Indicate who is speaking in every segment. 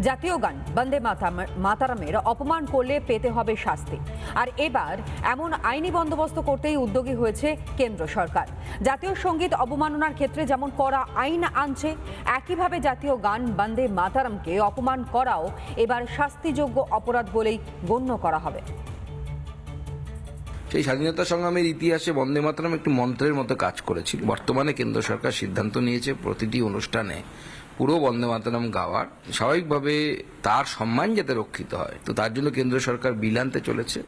Speaker 1: জাতীয় গান বন্দে মাতারামের অপমান করলে পেতে হবে শাস্তি। আর এবার এমন আইনি বন্দোবস্ত করতেই উদ্যোগী হয়েছে কেন্দ্র সরকার। জাতীয় সঙ্গীত অবমাননার ক্ষেত্রে যেমন কড়া আইন আনছে, একইভাবে জাতীয় গান বন্দে মাতারামকে অপমান করাও এবার শাস্তিযোগ্য অপরাধ বলেই গণ্য করা হবে।
Speaker 2: সেই স্বাধীনতা সংগ্রামের ইতিহাসে বন্দে মাতরম একটি মন্ত্রের মতো কাজ করেছিল। বর্তমানে কেন্দ্র সরকার সিদ্ধান্ত নিয়েছে প্রতিটি অনুষ্ঠানে পুরো বন্দে মাতরম গাওয়ার, স্বাভাবিকভাবে তার সম্মান যাতে রক্ষিত হয়। তো তার জন্য কেন্দ্র সরকার বিল আনতে চলেছে।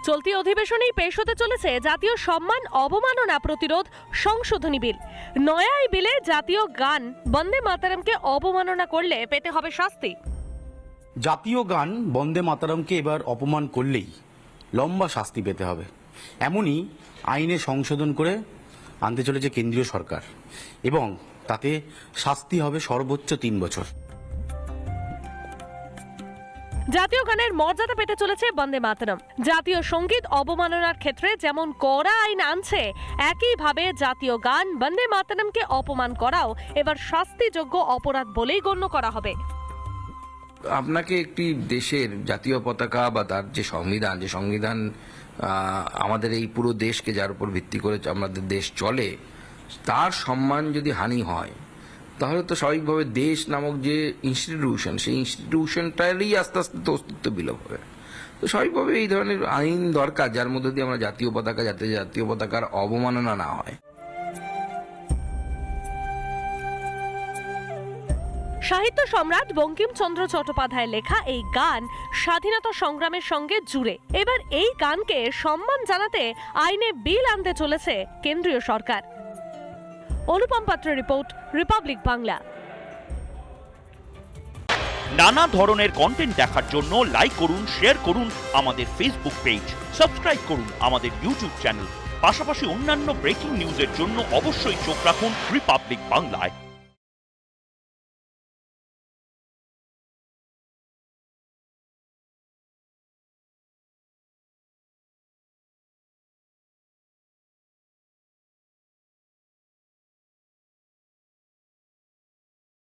Speaker 3: চলতি অধিবেশনেই পেশ হতে চলেছে জাতীয় সম্মান অবমাননা প্রতিরোধ সংশোধনী বিল। নয়া এই বিলে জাতীয় গান বন্দে মাতরমকে অবমাননা করলে পেতে হবে শাস্তি।
Speaker 4: জাতীয় গান বন্দে মাতরমকে এবার অপমান করলেই লম্বা শাস্তি পেতে হবে, এমনই আইনে সংশোধন করে আনতে চলেছে কেন্দ্রীয় সরকার, এবং তাতে শাস্তি হবে সর্বোচ্চ 3 বছর।
Speaker 3: জাতীয় গানের মর্যাদা পেতে চলেছে বন্দে মাতরম। জাতীয় সঙ্গীত অবমাননার ক্ষেত্রে যেমন কড়া আইন আনছে, একইভাবে জাতীয় গান বন্দে মাতরমকে অপমান করাও এবার শাস্তিযোগ্য অপরাধ বলেই গণ্য করা হবে।
Speaker 2: আপনাকে একটি দেশের জাতীয় পতাকা বা তার যে সংবিধান আমাদের এই পুরো দেশকে, যার উপর ভিত্তি করে আমাদের দেশ চলে, তার সম্মান যদি হানি হয়, তাহলে তো স্বাভাবিকভাবে দেশ নামক যে ইনস্টিটিউশন, সেই ইনস্টিটিউশনটারই আস্তে আস্তে তো অস্তিত্ব বিলোপ হবে। তো স্বাভাবিকভাবে এই ধরনের আইন দরকার, যার মধ্যে দিয়ে আমরা জাতীয় পতাকার অবমাননা না হয়।
Speaker 3: সাহিত্য সম্রাট বঙ্কিমচন্দ্র চট্টোপাধ্যায়ের লেখা এই গান স্বাধীনতা সংগ্রামের সঙ্গে জুড়ে। এবার এই গানকে সম্মান জানাতে আইনে বিল আনতে চলেছে কেন্দ্রীয় সরকার। অনুপম পাত্রের রিপোর্ট, রিপাবলিক বাংলা।
Speaker 5: নানা ধরনের কন্টেন্ট দেখার জন্য লাইক করুন, শেয়ার করুন আমাদের ফেসবুক পেজ, সাবস্ক্রাইব করুন আমাদের ইউটিউব চ্যানেল। পাশাপাশি অন্যান্য ব্রেকিং নিউজের জন্য অবশ্যই চোখ রাখুন রিপাবলিক বাংলায়।